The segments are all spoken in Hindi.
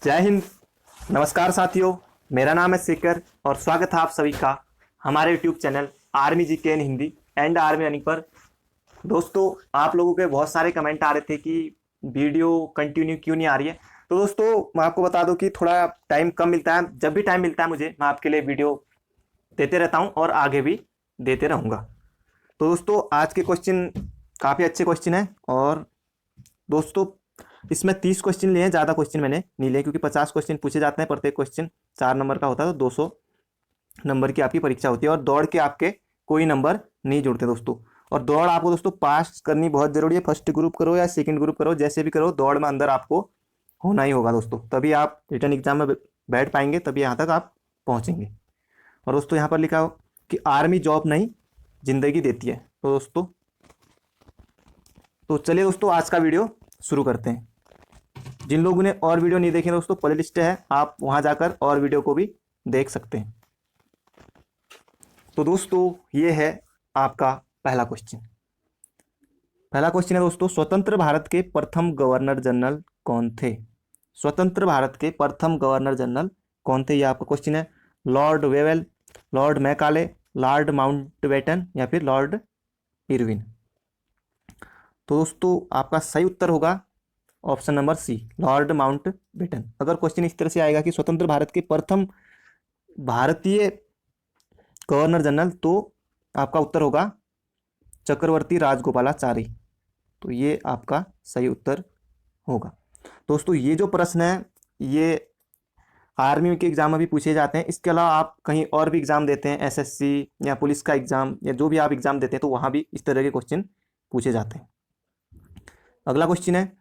जय हिंद। नमस्कार साथियों, मेरा नाम है शेखर और स्वागत है आप सभी का हमारे YouTube channel army GK in Hindi and army earning per. दोस्तों, आप लोगों के बहुत सारे कमेंट आ रहे थे कि वीडियो कंटिन्यू क्यों नहीं आ रही है। तो दोस्तों, मैं आपको बता दूं कि थोड़ा टाइम कम मिलता है। जब भी टाइम मिलता है मुझे, मैं आपके लिए वीडियो देते रहता हूं और आगे भी देते रहूंगा। तो दोस्तों, आज के क्वेश्चन काफ़ी अच्छे क्वेश्चन हैं और दोस्तों इसमें 30 क्वेश्चन लिए हैं, ज़्यादा क्वेश्चन मैंने नहीं लिए क्योंकि 50 क्वेश्चन पूछे जाते हैं। प्रत्येक क्वेश्चन 4 नंबर का होता है, तो 200 नंबर की आपकी परीक्षा होती है और दौड़ के आपके कोई नंबर नहीं जुड़ते दोस्तों। और दौड़ आपको दोस्तों पास करनी बहुत ज़रूरी है। फर्स्ट ग्रुप करो या सेकंड ग्रुप करो, जैसे भी करो, दौड़ में अंदर आपको होना ही होगा दोस्तों। तभी आप रिटर्न एग्जाम में बैठ पाएंगे, तभी यहाँ तक आप पहुँचेंगे। और दोस्तों यहाँ पर लिखा हो कि आर्मी जॉब नहीं जिंदगी देती है। तो दोस्तों, तो चलिए दोस्तों, आज का वीडियो शुरू करते हैं। जिन लोगों ने और वीडियो नहीं देखे दोस्तों, प्ले लिस्ट है, आप वहां जाकर और वीडियो को भी देख सकते हैं। तो दोस्तों, ये है आपका पहला क्वेश्चन। पहला क्वेश्चन है दोस्तों, स्वतंत्र भारत के प्रथम गवर्नर जनरल कौन थे? स्वतंत्र भारत के प्रथम गवर्नर जनरल कौन थे, ये आपका क्वेश्चन है। Lord Wavell, Lord Macaulay, Lord Mountbatten या फिर लॉर्ड इरविन? तो दोस्तों, आपका सही उत्तर होगा option number C, Lord Mountbatten. अगर क्वेश्चन इस तरह से आएगा कि स्वतंत्र भारत के प्रथम भारतीय गवर्नर जनरल, तो आपका उत्तर होगा चक्रवर्ती राजगोपालाचारी। तो ये आपका सही उत्तर होगा। दोस्तों, ये जो प्रश्न है ये आर्मी के एग्जाम में भी पूछे जाते हैं। इसके अलावा आप कहीं और भी एग्जाम देते हैं, एसएससी या पुलिस का एग्जाम या जो भी आप एग्जाम देते हैं, तो वहाँ भी इस तरह के क्वेश्चन पूछे जाते हैं। अगला क्वेश्चन है,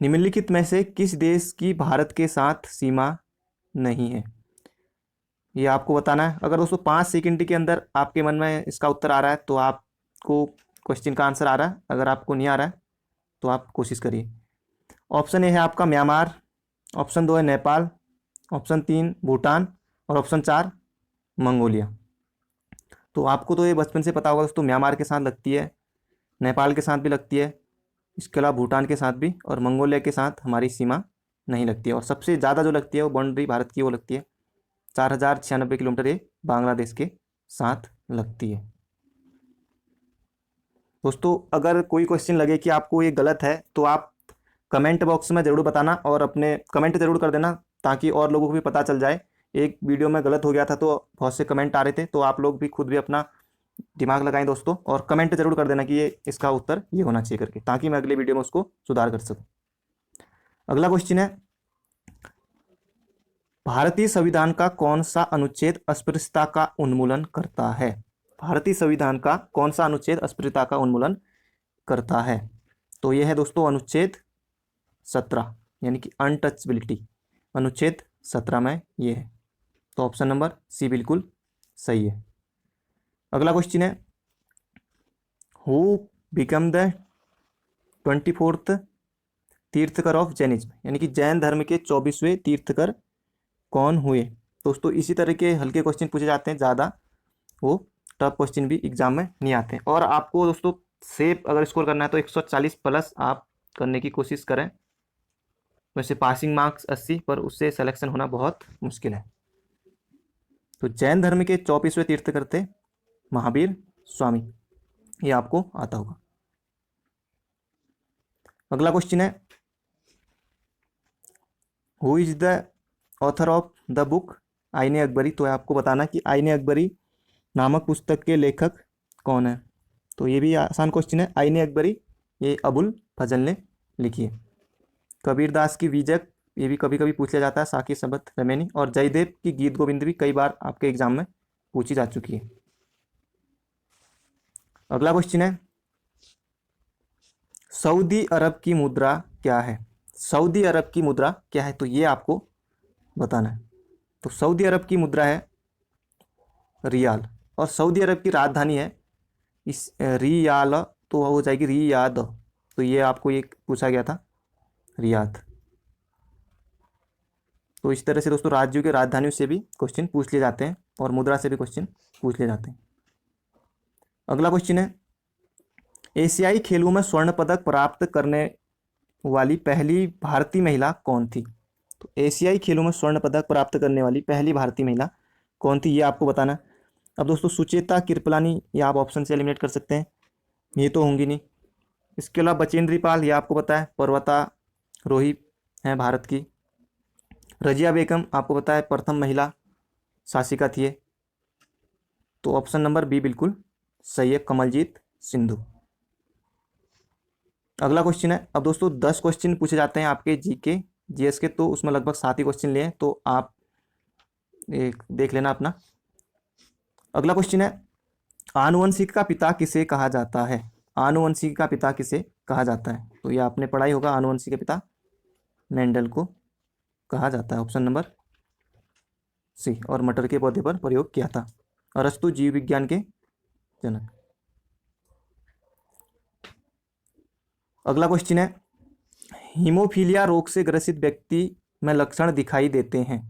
निम्नलिखित में से किस देश की भारत के साथ सीमा नहीं है? ये आपको बताना है। अगर दोस्तों 5 सेकंड के अंदर आपके मन में इसका उत्तर आ रहा है तो आपको क्वेश्चन का आंसर आ रहा है। अगर आपको नहीं आ रहा है तो आप कोशिश करिए। ऑप्शन ए है आपका म्यांमार, ऑप्शन 2 है नेपाल, ऑप्शन 3 भूटान और ऑप्शन 4 मंगोलिया। तो आपको तो ये बचपन से पता होगा दोस्तों, म्यांमार के साथ लगती है, नेपाल के साथ भी लगती है, इसके अलावा भूटान के साथ भी, और मंगोलिया के साथ हमारी सीमा नहीं लगती है। और सबसे ज़्यादा जो लगती है वो बाउंड्री भारत की वो लगती है 4096 किलोमीटर, ये बांग्लादेश के साथ लगती है। दोस्तों, अगर कोई क्वेश्चन लगे कि आपको ये गलत है तो आप कमेंट बॉक्स में ज़रूर बताना और अपने कमेंट ज़रूर कर देना, ताकि और लोगों को भी पता चल जाए। एक वीडियो में गलत हो गया था तो बहुत से कमेंट आ रहे थे, तो आप लोग भी खुद भी अपना दिमाग लगाएं दोस्तों और कमेंट जरूर कर देना कि ये इसका उत्तर ये होना चाहिए करके, ताकि मैं अगले वीडियो में उसको सुधार कर सकूं। अगला क्वेश्चन है, भारतीय संविधान का कौन सा अनुच्छेद अस्पृश्यता का उन्मूलन करता है? भारतीय संविधान का कौन सा अनुच्छेद अस्पृश्यता का उन्मूलन करता है? तो यह है दोस्तों अनुच्छेद 17, यानी कि अनटचबिलिटी। अनुच्छेद 17 में ये है। तो ऑप्शन नंबर सी बिल्कुल सही है। अगला क्वेश्चन है, who become the 24th Tirthankar of Jainism, यानी कि जैन धर्म के 24वें तीर्थकर कौन हुए? दोस्तों, इसी तरह के हल्के क्वेश्चन पूछे जाते हैं, ज़्यादा वो टफ क्वेश्चन भी एग्जाम में नहीं आते हैं। और आपको दोस्तों सेफ अगर स्कोर करना है तो 140 प्लस आप करने की कोशिश करें। वैसे पासिंग मार्क्स 80, पर उससे सिलेक्शन होना बहुत मुश्किल है। तो जैन धर्म के 24वें तीर्थकर थे महावीर स्वामी, ये आपको आता होगा। अगला क्वेश्चन है, who is the author of the book आईने अकबरी? तो आपको बताना कि आईने अकबरी नामक पुस्तक के लेखक कौन है? तो ये भी आसान क्वेश्चन है। आईने अकबरी ये अबुल फजल ने लिखी है। कबीरदास की बीजक, ये भी कभी कभी पूछ लिया जाता है, साकी सबत रमैनी, और जयदेव की गीत गोविंद भी कई बार आपके एग्जाम में पूछी जा चुकी है। अगला क्वेश्चन है, सऊदी अरब की मुद्रा क्या है? सऊदी अरब की मुद्रा क्या है? तो ये आपको बताना है। तो सऊदी अरब की मुद्रा है रियाल, और सऊदी अरब की राजधानी है इस रियाल, तो हो जाएगी रियाद। तो ये आपको एक पूछा गया था, रियाद। तो इस तरह से दोस्तों राज्यों के राजधानियों से भी क्वेश्चन पूछ लिए जाते हैं और मुद्रा से भी क्वेश्चन पूछ लिए जाते हैं। अगला क्वेश्चन है, एशियाई खेलों में स्वर्ण पदक प्राप्त करने वाली पहली भारतीय महिला कौन थी? तो एशियाई खेलों में स्वर्ण पदक प्राप्त करने वाली पहली भारतीय महिला कौन थी, ये आपको बताना। अब दोस्तों सुचेता कृपलानी, ये आप ऑप्शन से एलिमिनेट कर सकते हैं, ये तो होंगी नहीं। इसके अलावा बचेंद्री पाल, ये आपको पता है, पर्वतारोही हैं भारत की। रजिया बेगम, आपको पता है, प्रथम महिला शासिका थी ये। तो ऑप्शन नंबर बी बिल्कुल सही है, कमलजीत सिंधु। अगला क्वेश्चन है, अब दोस्तों 10 क्वेश्चन पूछे जाते हैं आपके जीके जीएस के, तो उसमें लगभग 7 ही क्वेश्चन लिए हैं, तो आप एक देख लेना अपना। अगला क्वेश्चन है, आनुवंशिक का पिता किसे कहा जाता है? आनुवंशिक का पिता किसे कहा जाता है? तो ये आपने पढ़ा ही होगा, आनुवंशिक के पिता मेंडल को कहा जाता है, ऑप्शन नंबर सी। और मटर के पौधे पर प्रयोग किया था। अरस्तु जीव विज्ञान के जनक। अगला क्वेश्चन है, हीमोफीलिया रोग से ग्रसित व्यक्ति में लक्षण दिखाई देते हैं।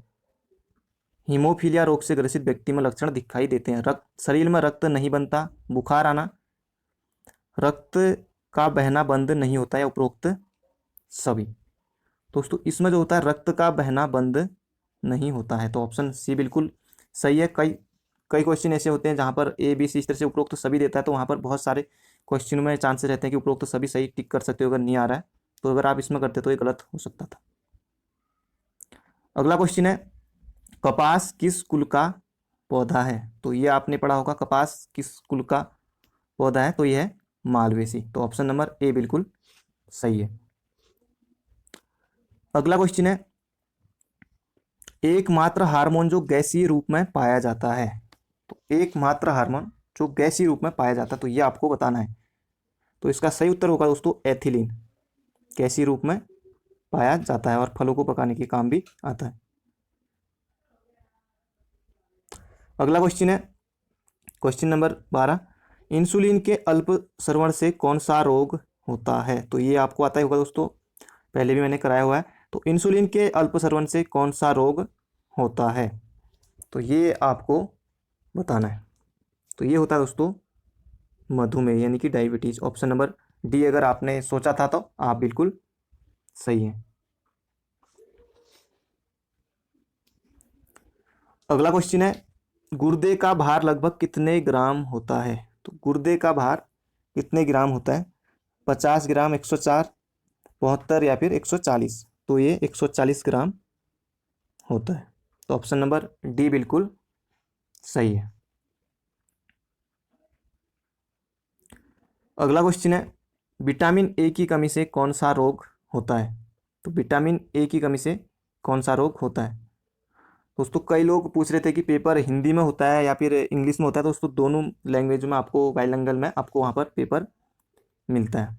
हीमोफीलिया रोग से ग्रसित व्यक्ति में लक्षण दिखाई देते हैं, रक्त शरीर में रक्त नहीं बनता, बुखार आना, रक्त का बहना बंद नहीं होता है, उपरोक्त सभी। दोस्तों इसमें जो होता है रक्त का बहना बंद नहीं होता है, तो ऑप्शन सी बिल्कुल सही है। कई कई क्वेश्चन ऐसे होते हैं जहाँ पर ए बी सी इस तरह से उपरोक्त सभी देता है, तो वहाँ पर बहुत सारे क्वेश्चन में चांसेस रहते हैं कि उपरोक्त सभी सही टिक कर सकते हो, अगर नहीं आ रहा है तो। अगर आप इसमें करते तो ये गलत हो सकता था। अगला क्वेश्चन है, कपास किस कुल का पौधा है? तो ये आपने पढ़ा होगा, कपास किस कुल का पौधा है? तो ये है मालवेसी, तो ऑप्शन नंबर ए बिल्कुल सही है। अगला क्वेश्चन है, एकमात्र हार्मोन जो गैसीय रूप में पाया जाता है। तो एकमात्र हार्मोन जो गैसीय रूप में पाया जाता है, तो ये आपको बताना है। तो इसका सही उत्तर होगा दोस्तों एथिलीन, गैसीय रूप में पाया जाता है और फलों को पकाने के काम भी आता है। अगला क्वेश्चन है, क्वेश्चन नंबर 12, इंसुलिन के अल्प स्रवण से कौन सा रोग होता है? तो ये आपको आता ही होगा दोस्तों, पहले भी मैंने कराया हुआ है। तो इंसुलिन के अल्प स्रवण से कौन सा रोग होता है? तो ये आपको बताना है। तो ये होता है दोस्तों मधुमेह, यानी कि डायबिटीज। ऑप्शन नंबर डी अगर आपने सोचा था तो आप बिल्कुल सही हैं। अगला क्वेश्चन है, गुर्दे का भार लगभग कितने ग्राम होता है? तो गुर्दे का भार कितने ग्राम होता है? 50 ग्राम, 104, 72 या फिर 140? तो ये 140 ग्राम होता है, तो ऑप्शन नंबर डी बिल्कुल सही है। अगला क्वेश्चन है, विटामिन ए की कमी से कौन सा रोग होता है? तो विटामिन ए की कमी से कौन सा रोग होता है? दोस्तों कई लोग पूछ रहे थे कि पेपर हिंदी में होता है या फिर इंग्लिश में होता है, तो दोस्तों दोनों लैंग्वेज में आपको, बाइलिंगुअल में आपको वहाँ पर पेपर मिलता है,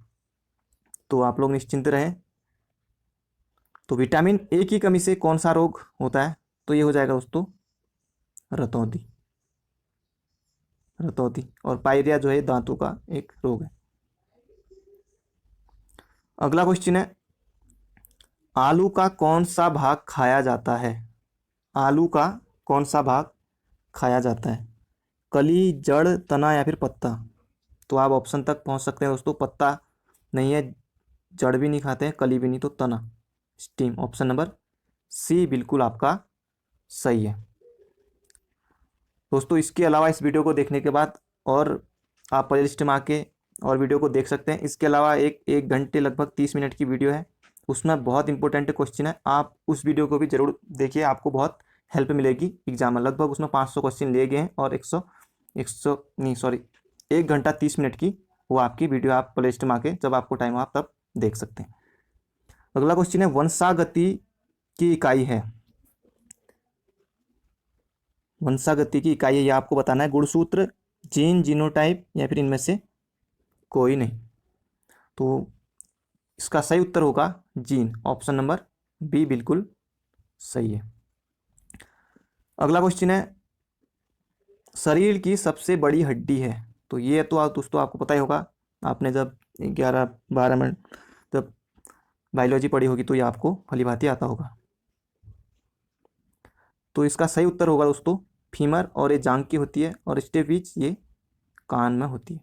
तो आप लोग निश्चिंत रहें। तो विटामिन ए की कमी से कौन सा रोग होता है? तो ये हो जाएगा दोस्तों रतौंधी। रतौंधी और पायरिया जो है दांतों का एक रोग है। अगला क्वेश्चन है, आलू का कौन सा भाग खाया जाता है? आलू का कौन सा भाग खाया जाता है? कली, जड़, तना या फिर पत्ता? तो आप ऑप्शन तक पहुंच सकते हैं दोस्तों। पत्ता नहीं है, जड़ भी नहीं खाते हैं, कली भी नहीं, तो तना, स्टीम। ऑप्शन नंबर सी बिल्कुल आपका सही है। दोस्तों इसके अलावा इस वीडियो को देखने के बाद और आप प्लेलिस्ट में आके और वीडियो को देख सकते हैं। इसके अलावा एक घंटे लगभग 30 मिनट की वीडियो है, उसमें बहुत इंपॉर्टेंट क्वेश्चन है, आप उस वीडियो को भी जरूर देखिए, आपको बहुत हेल्प मिलेगी एग्जाम में। लगभग उसमें 500 क्वेश्चन लिए गए हैं और 100 नहीं सॉरी 1 घंटा 30 मिनट की वो आपकी वीडियो, आप प्लेलिस्ट में आके जब आपको टाइम हो आप तब देख सकते हैं। अगला क्वेश्चन है, वंशागति की इकाई है। वंशागति की इकाई है, ये आपको बताना है। गुणसूत्र, जीन, जीनोटाइप या फिर इनमें से कोई नहीं? तो इसका सही उत्तर होगा जीन, ऑप्शन नंबर बी बिल्कुल सही है। अगला क्वेश्चन है, शरीर की सबसे बड़ी हड्डी है। तो ये तो दोस्तों आपको पता ही होगा, आपने जब 11-12 में जब बायोलॉजी पढ़ी होगी तो ये आपको भलीभांति आता होगा। तो इसका सही उत्तर होगा दोस्तों फीमर, और ये जांग की होती है, और स्टेपिच ये कान में होती है।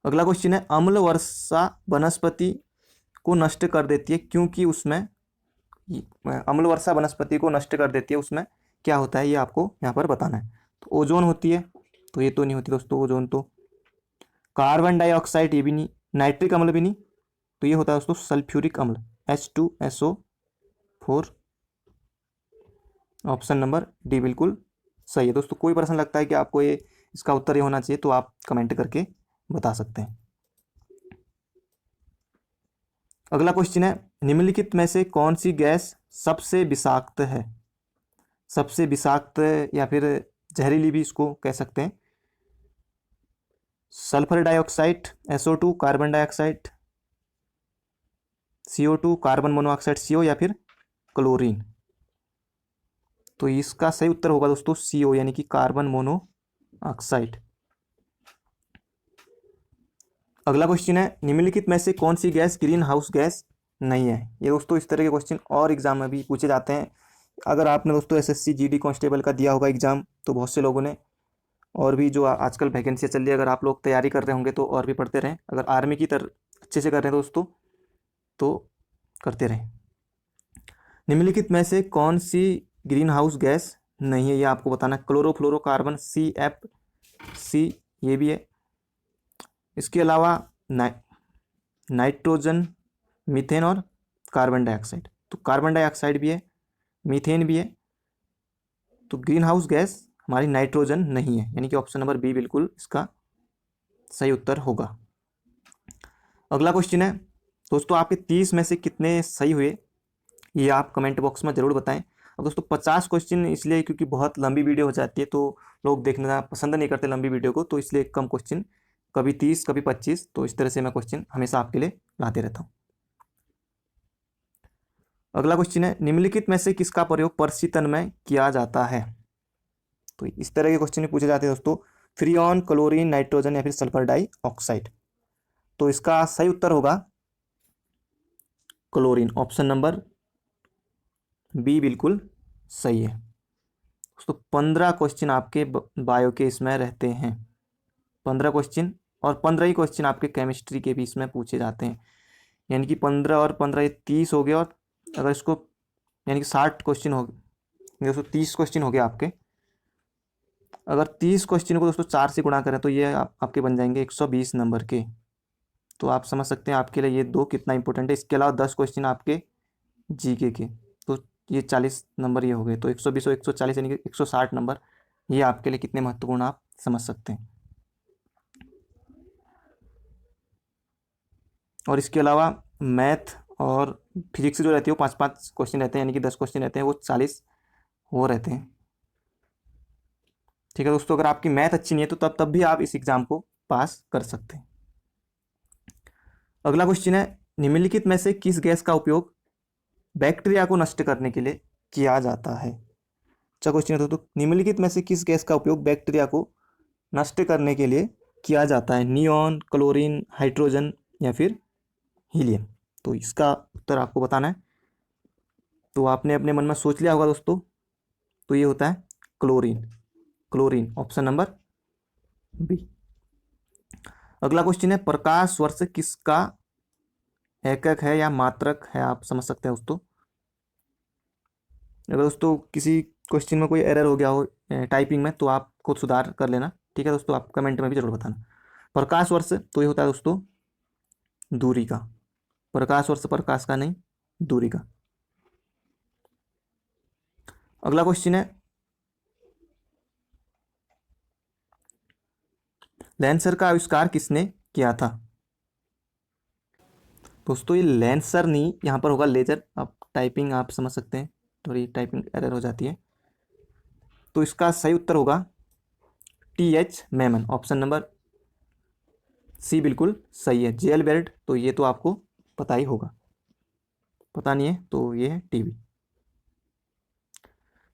अगला क्वेश्चन है, अम्ल वर्षा वनस्पति को नष्ट कर देती है क्योंकि उसमें, अम्ल वर्षा वनस्पति को नष्ट कर देती है, उसमें क्या होता है ये आपको यहाँ पर बताना है। तो ओजोन होती है, तो ये तो नहीं होती दोस्तों ओजोन। तो कार्बन डाइऑक्साइड, ये भी नहीं। नाइट्रिक अम्ल भी नहीं, तो ये होता है दोस्तों सल्फ्यूरिक अम्ल, H2SO4। ऑप्शन नंबर डी बिल्कुल सही है दोस्तों। कोई प्रश्न लगता है कि आपको ये इसका उत्तर ये होना चाहिए तो आप कमेंट करके बता सकते हैं। अगला क्वेश्चन है, निम्नलिखित में से कौन सी गैस सबसे विषाक्त है? सबसे विषाक्त या फिर जहरीली भी इसको कह सकते हैं। Sulphur dioxide SO2, carbon dioxide CO2, carbon monoxide CO, या फिर क्लोरीन। तो इसका सही उत्तर होगा दोस्तों CO यानी कि कार्बन मोनोऑक्साइड। अगला क्वेश्चन है, निम्नलिखित में से कौन सी गैस ग्रीन हाउस गैस नहीं है? ये दोस्तों इस तरह के क्वेश्चन और एग्जाम में भी पूछे जाते हैं। अगर आपने दोस्तों SSC GD कांस्टेबल का दिया होगा एग्जाम, तो बहुत से लोगों ने, और भी जो आजकल वैकेंसी चल रही है, अगर आप लोग तैयारी कर रहे होंगे तो और भी पढ़ते रहें। अगर आर्मी की तरह अच्छे से कर रहे हैं दोस्तों तो करते रहें। निम्नलिखित में से कौन सी ग्रीन हाउस गैस नहीं है, ये आपको बताना है। क्लोरोफ्लोरोकार्बन CFC, ये भी है। इसके अलावा नाइट्रोजन, मीथेन और कार्बन डाइऑक्साइड। तो कार्बन डाइऑक्साइड भी है, मीथेन भी है। तो ग्रीन हाउस गैस हमारी नाइट्रोजन नहीं है, यानी कि ऑप्शन नंबर बी बिल्कुल इसका सही उत्तर होगा। अगला क्वेश्चन है दोस्तों, आपके 30 में से कितने सही हुए ये आप कमेंट बॉक्स में ज़रूर बताएं। अब दोस्तों 50 क्वेश्चन इसलिए क्योंकि बहुत लंबी वीडियो हो जाती है, तो लोग देखना पसंद नहीं करते लंबी वीडियो को, तो इसलिए कम क्वेश्चन, कभी 30 कभी 25, तो इस तरह से मैं क्वेश्चन हमेशा आपके लिए लाते रहता हूँ। अगला क्वेश्चन है, निम्नलिखित में से किसका प्रयोग परसीतन में किया जाता है? तो इस तरह के क्वेश्चन पूछे जाते हैं दोस्तों, फ्रीऑन, क्लोरीन, नाइट्रोजन या फिर सल्फर डाइऑक्साइड। तो इसका सही उत्तर होगा क्लोरीन, ऑप्शन नंबर बी बिल्कुल सही है। दोस्तों 15 क्वेश्चन आपके बायो के इसमें रहते हैं, 15 क्वेश्चन, और 15 ही क्वेश्चन आपके केमिस्ट्री के भी इसमें पूछे जाते हैं। यानी कि 15 और 15 ये 30 हो गए, और अगर इसको यानी कि 60 क्वेश्चन हो गए दोस्तों, 30 क्वेश्चन हो गए आपके। अगर 30 क्वेश्चन को दोस्तों 4 से गुणा करें तो ये आपके बन जाएंगे 120 नंबर के। तो आप समझ सकते हैं आपके लिए ये दो कितना इंपॉर्टेंट है। इसके अलावा 10 क्वेश्चन आपके जीके के, तो ये 40 नंबर ये हो गए। तो 120 और 140 यानी कि 160 नंबर, ये आपके लिए कितने महत्वपूर्ण आप समझ सकते हैं। और इसके अलावा मैथ और फिजिक्स जो रहती है वो 5-5 क्वेश्चन रहते हैं, यानी कि 10 क्वेश्चन रहते हैं, वो 40 वो रहते हैं। ठीक है दोस्तों, अगर आपकी मैथ अच्छी नहीं है तो तब भी आप इस एग्ज़ाम को पास कर सकते हैं। अगला क्वेश्चन है, निम्नलिखित में से किस गैस का उपयोग बैक्टीरिया को नष्ट करने के लिए किया जाता है? अच्छा क्वेश्चन है दोस्तों, निम्नलिखित में से किस गैस का उपयोग बैक्टीरिया को नष्ट करने के लिए किया जाता है? नियॉन, क्लोरीन, हाइड्रोजन या फिर हीलियम। तो इसका उत्तर आपको बताना है। तो आपने अपने मन में सोच लिया होगा दोस्तों, तो ये होता है chlorine, chlorine, option number B. अगला क्वेश्चन है, प्रकाश वर्ष किसका एकक है या मात्रक है? आप समझ सकते हैं दोस्तों। अगर दोस्तों किसी क्वेश्चन में कोई एरर हो गया हो टाइपिंग में, तो आप खुद सुधार कर लेना। ठीक है दोस्तों, आप कमेंट में भी जरूर बताना। प्रकाश वर्ष तो ये होता है दोस्तों दूरी का, प्रकाश वर्ष प्रकाश का नहीं, दूरी का। अगला क्वेश्चन है, लेंसर का आविष्कार किसने किया था? दोस्तों ये लेंसर नहीं, यहाँ पर होगा लेजर। आप टाइपिंग आप समझ सकते हैं, थोड़ी टाइपिंग एरर हो जाती है। तो इसका सही उत्तर होगा TH Maiman, option number C बिल्कुल सही है। जेल बेल्ट, तो ये तो आपको पता ही होगा, पता नहीं है तो ये है टीबी।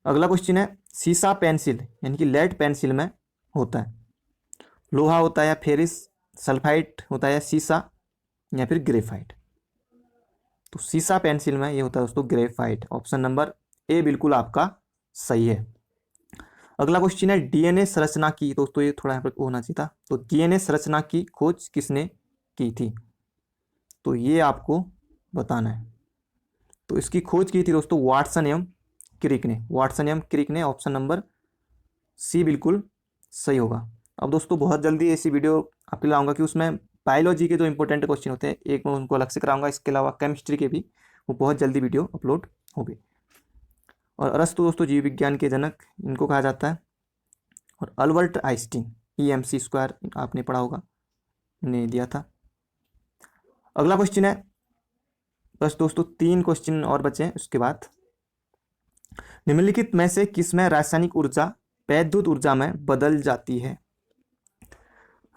अगला क्वेश्चन है, सीसा पेंसिल यानी कि लेड पेंसिल में होता है लोहा होता है या फेरिस सल्फाइड होता है या सीसा या फिर ग्रेफाइट? तो सीसा पेंसिल में ये होता है दोस्तों ग्रेफाइट, ऑप्शन नंबर ए बिल्कुल आपका सही है। अगला क्वेश्चन है डीएनए संरचना की, दोस्तों ये थोड़ा यहाँ पर होना चाहिए था, तो डीएनए संरचना की खोज किसने की थी, तो ये आपको बताना है। तो इसकी खोज की थी दोस्तों वाटसन एवं क्रिक ने, वाटसन एवं क्रिक ने, ऑप्शन नंबर सी बिल्कुल सही होगा। अब दोस्तों बहुत जल्दी ऐसी वीडियो आपके लिए लाऊंगा कि उसमें बायोलॉजी के जो इंपॉर्टेंट क्वेश्चन होते हैं एक मैं उनको अलग से कराऊंगा, इसके अलावा केमिस्ट्री के भी वो बहुत जल्दी वीडियो अपलोड होगी। और अरस्तु दोस्तों जीव विज्ञान के जनक इनको कहा जाता है। और अल्बर्ट आइंस्टीन EMC² आपने पढ़ा होगा, ने दिया था। अगला क्वेश्चन है, बस दोस्तों 3 क्वेश्चन और बचे हैं उसके बाद। निम्नलिखित में से किसमें रासायनिक ऊर्जा वैद्युत ऊर्जा में बदल जाती है।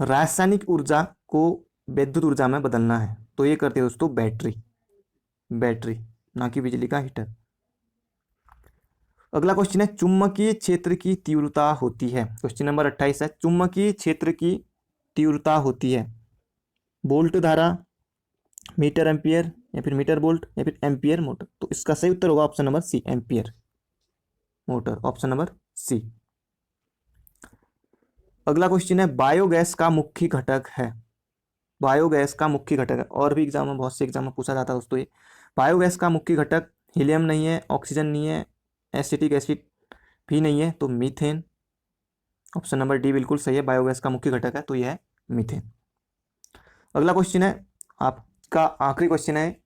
रासायनिक ऊर्जा को वैद्युत ऊर्जा में बदलना है तो ये करते हैं दोस्तों बैटरी, ना कि बिजली का हीटर। अगला क्वेश्चन है चुंबकीय क्षेत्र की तीव्रता होती है, क्वेश्चन नंबर 28 है, चुंबकीय क्षेत्र की तीव्रता होती है वोल्ट धारा, मीटर एम्पियर, या फिर मीटर वोल्ट, या फिर एम्पियर मोटर। तो इसका सही उत्तर होगा option number C, ampere motor, option number C. अगला क्वेश्चन है बायोगैस का मुख्य घटक है, बायोगैस का मुख्य घटक है, और भी एग्जाम में बहुत से एग्जाम में पूछा जाता है दोस्तों ये। बायोगैस का मुख्य घटक हीलियम नहीं है, ऑक्सीजन नहीं है, एसिटिक एसिड भी नहीं है, तो मीथेन, ऑप्शन नंबर डी बिल्कुल सही है, बायोगैस का मुख्य घटक है तो यह है मीथेन। अगला क्वेश्चन है आपका आखिरी क्वेश्चन है,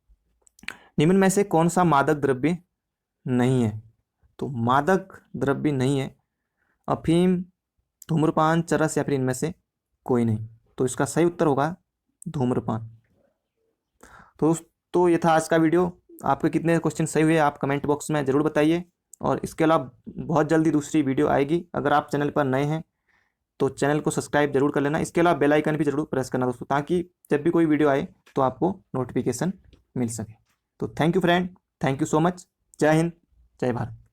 निम्न में से कौन सा मादक द्रव्य नहीं है, तो मादक द्रव्य नहीं है अफीम, धूम्रपान, चरस, या फिर इनमें से कोई नहीं, तो इसका सही उत्तर होगा धूम्रपान। तो दोस्तों ये था आज का वीडियो, आपके कितने क्वेश्चन सही हुए आप कमेंट बॉक्स में ज़रूर बताइए। और इसके अलावा बहुत जल्दी दूसरी वीडियो आएगी, अगर आप चैनल पर नए हैं तो चैनल को सब्सक्राइब जरूर कर लेना, इसके अलावा बेल आइकन भी जरूर प्रेस करना दोस्तों, ताकि जब भी कोई वीडियो आए तो आपको नोटिफिकेशन मिल सके। तो thank you friend, thank you so much, जय हिंद, जय भारत।